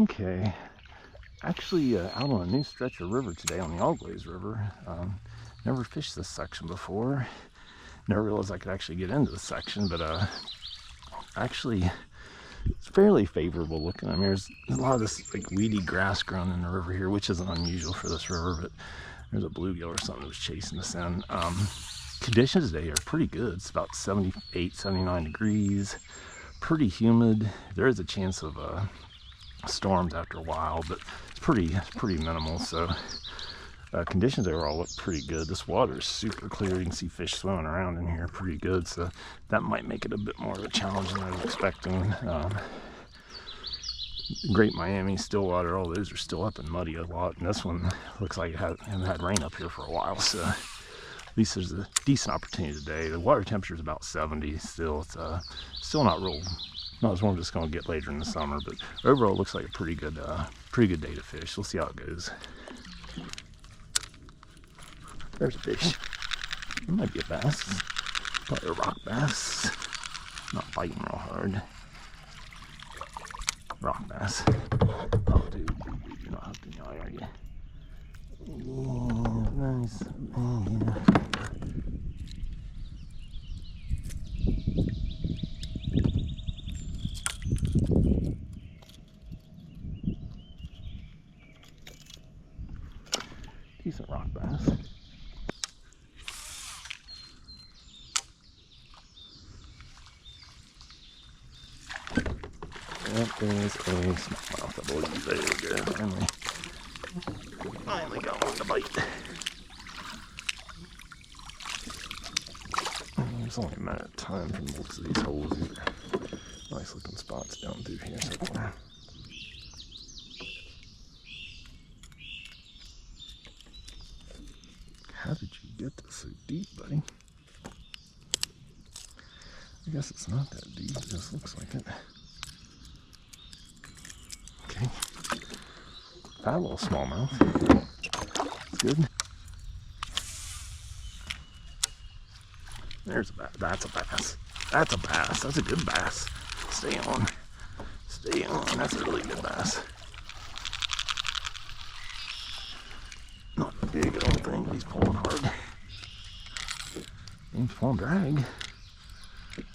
Okay, actually out on a new stretch of river today on the Auglaize River. Never fished this section before. Never realized I could actually get into this section, but actually it's fairly favorable looking. I mean, there's a lot of this like weedy grass growing in the river here, which isn't unusual for this river, but there's a bluegill or something that was chasing us in. Conditions today are pretty good. It's about 78, 79 degrees, pretty humid. There is a chance of storms after a while, but it's pretty minimal. So conditions overall look pretty good. This water is super clear. You can see fish swimming around in here pretty good, so that might make it a bit more of a challenge than I was expecting. Great Miami, Stillwater, all those are still up and muddy a lot, and this one looks like it hasn't had rain up here for a while, so at least there's a decent opportunity today. The water temperature is about 70 still. It's still not as warm as it's going to get later in the summer, but overall it looks like a pretty good day to fish. We'll see how it goes. There's a fish. It might be a bass. Probably a rock bass. Not biting real hard. Rock bass. Oh, dude, you're not hooked in the eye, are you? Yeah, nice. Yeah. Decent rock bass. Yep, there's a smallmouth, I believe. There we go. Finally got one to bite. There's only a matter of time from the looks of these holes. These are nice looking spots down through here so far. How did you get this so deep, buddy? I guess it's not that deep, it just looks like it. Okay. That little smallmouth. It's good. There's a bass. That's a bass. That's a bass. That's a good bass. Stay on. Stay on. That's a really good bass. Not big, I don't think. He's pulling hard. He's pulling drag.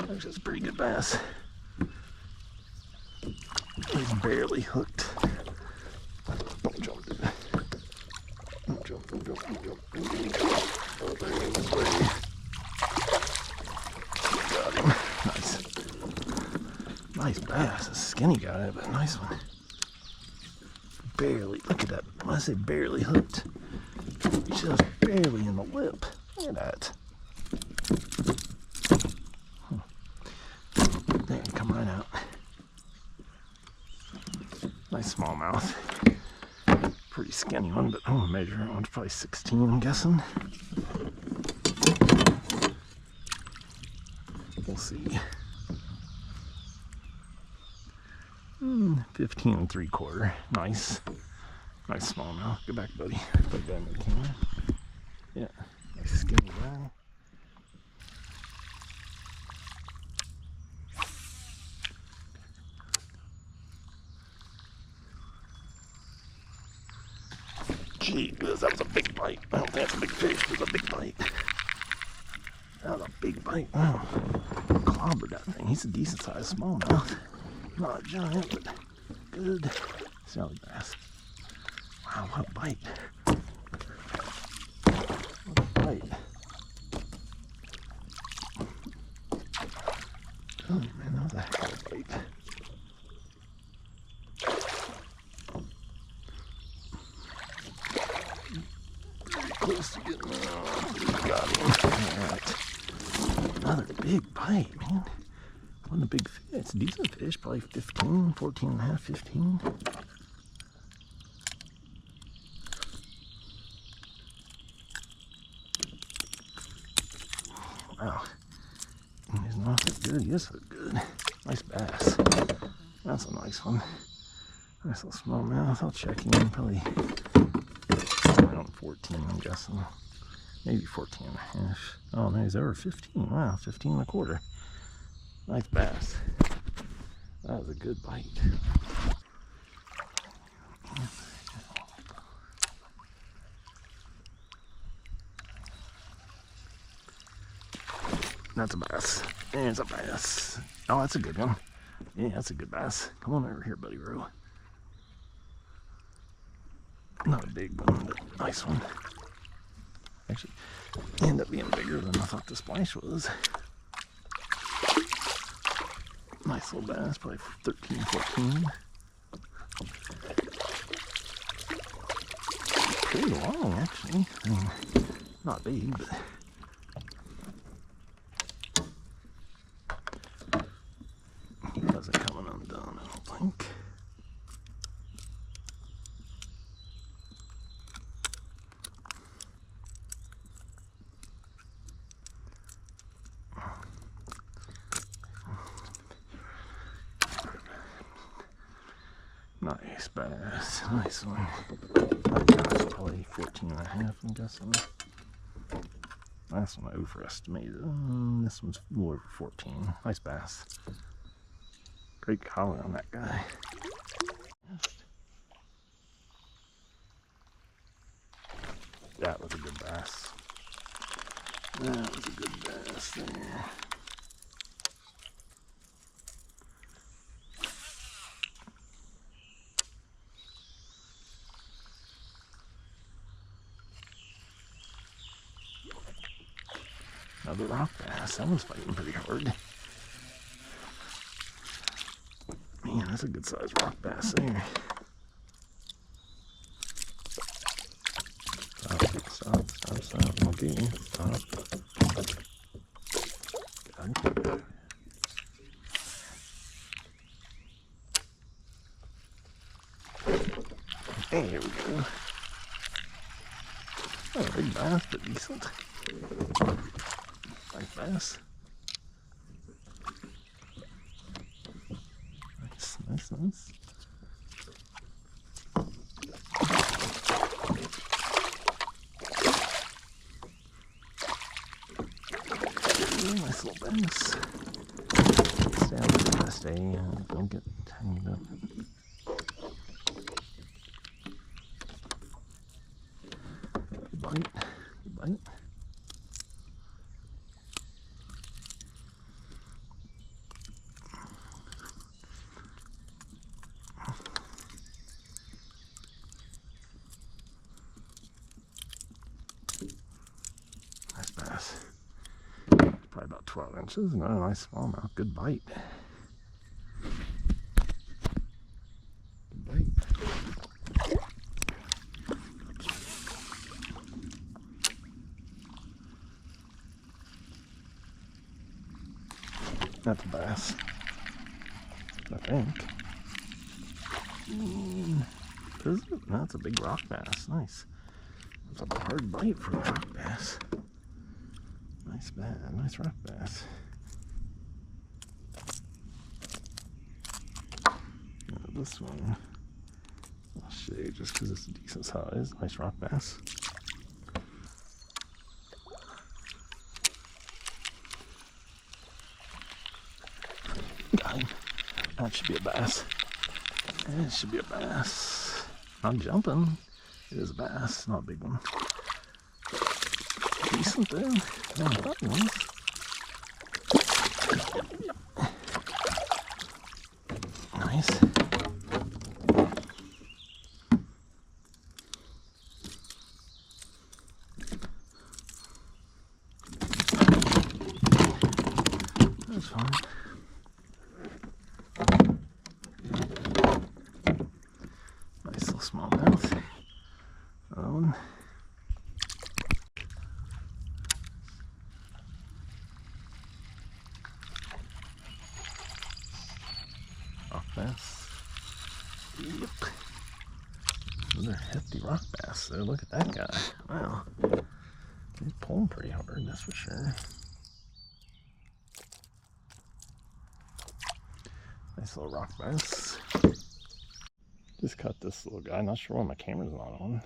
Actually, that's a pretty good bass. He's barely hooked. Don't jump, dude. Don't jump, don't jump, don't jump. Oh, there he is. Got him. Nice. Nice bass. A skinny guy, but a nice one. Barely. Look at that. When I say barely hooked, just barely in the lip. Look at that. There, come right out. Nice smallmouth. Pretty skinny one, but I'm gonna measure it. One's probably 16, I'm guessing. We'll see. 15 3/4. Nice. Nice smallmouth. Get back, buddy. Put that in the camera. Yeah. Nice skinny guy. Gee, that was a big bite. I don't think that's a big fish, it was a big bite. That was a big bite. Wow. Clobbered that thing. He's a decent sized smallmouth. Not a giant, but good. Sally bass. Wow, what a bite. What a bite. Oh man, that was a hell of a bite. Close to getting got him. Alright. Another big bite, man. Wasn't a big fish. It's a decent fish, probably 15, 14 and a half, 15. Wow. He's not that good. He is so good. Nice bass. That's a nice one. Nice little smallmouth. I'll check him. Probably around 14, I'm guessing. Maybe 14 and a half. Oh, no, he's over 15. Wow, 15 and a quarter. Nice bass. That was a good bite. That's a bass. There's a bass. Oh, that's a good one. Yeah, that's a good bass. Come on over here, buddy Roe. Not a big one, but nice one. Actually, ended up being bigger than I thought the splash was. Nice little bass, probably 13, 14. Pretty long, actually. I mean, not big, but he wasn't coming undone, I don't think. Nice bass, nice one. That's probably 14 and a half, I'm guessing. Last one I overestimated. This one's a little over 14. Nice bass. Great collar on that guy. That was a good bass. That was a good bass there. Another rock bass. That one's fighting pretty hard. Man, that's a good sized rock bass there. Stop. Okay, stop. Good. There we go. Oh, a big bass, but decent. Nice bass. Nice. Nice little bass. Stay out there, stay. Don't get tangled up. Good bite. Nice bass. Probably about 12 inches. Another nice smallmouth. Good bite. That's a bass, I think. Is it? No, that's a big rock bass. Nice. That's a hard bite for a rock bass. Nice rock bass. Now this one, I'll show you just because it's a decent size. Nice rock bass. Got him. That should be a bass. It should be a bass. Not jumping. It is a bass, not a big one. Decent though. Yeah, I thought it was. Nice. That's fine. Nice little smallmouth. Another one. Rock bass. Yep. Another hefty rock bass. So look at that guy. Wow. He's pulling pretty hard, that's for sure. Nice little rock bass. Just caught this little guy. Not sure why my camera's not on.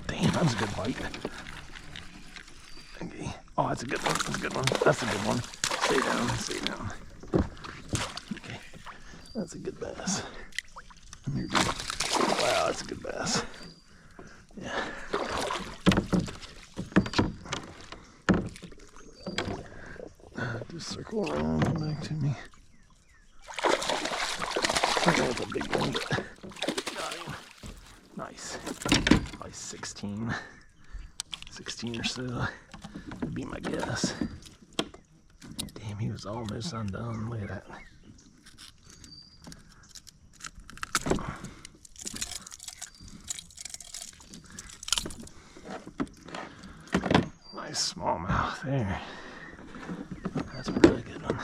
Damn, that was a good bite. Okay. Oh, that's a good one. That's a good one. That's a good one. Stay down. Okay. That's a good bass. Come here, dude. Wow, that's a good bass. Yeah. Just circle around, come back to me. That's a big one, but got him. Nice. Probably 16 or so would be my guess. Damn, he was almost undone. Look at that. Nice smallmouth there. That's a really good one.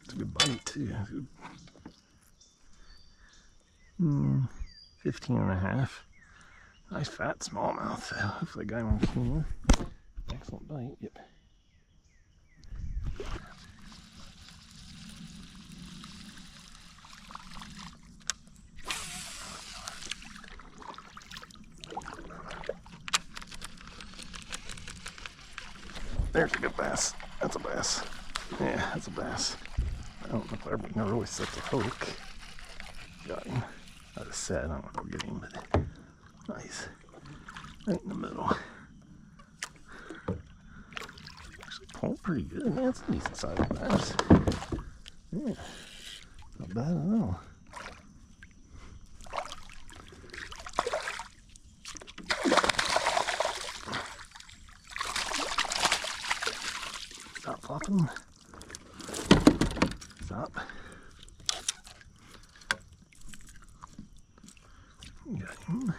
It's a good bite too. 15 and a half. Nice fat smallmouth. Hopefully I got him on camera. Excellent bite. Yep. There's a good bass. That's a bass. Yeah, that's a bass. I don't know if I never really set the hook. Got him. I just said I don't know if I'll get him, but nice. Right in the middle. Actually pulled pretty good. Man, it's a decent sized bass. Yeah. Not bad at all. Stop flopping. Stop. Got him.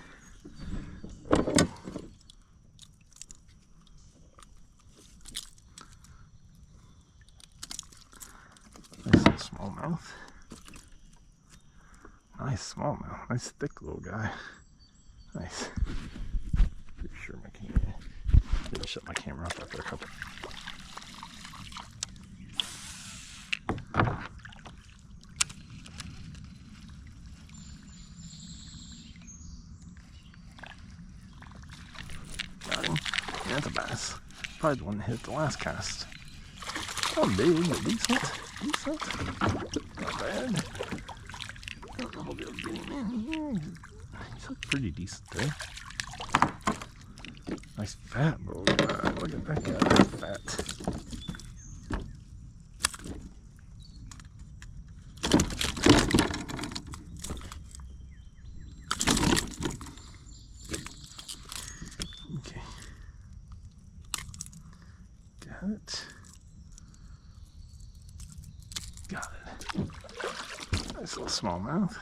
Nice little smallmouth. Nice smallmouth. Nice thick little guy. Nice. Pretty sure my camera didn't shut my camera off after a couple. Got him. Yeah, that's a bass. Probably the one that hit the last cast. Not big, but decent. Decent. Not bad. I don't know if I'll be able to get him in here. He's looking pretty decent there. Nice fat little guy. Look at that guy. Fat. Okay. Got it. Got it. Nice little smallmouth.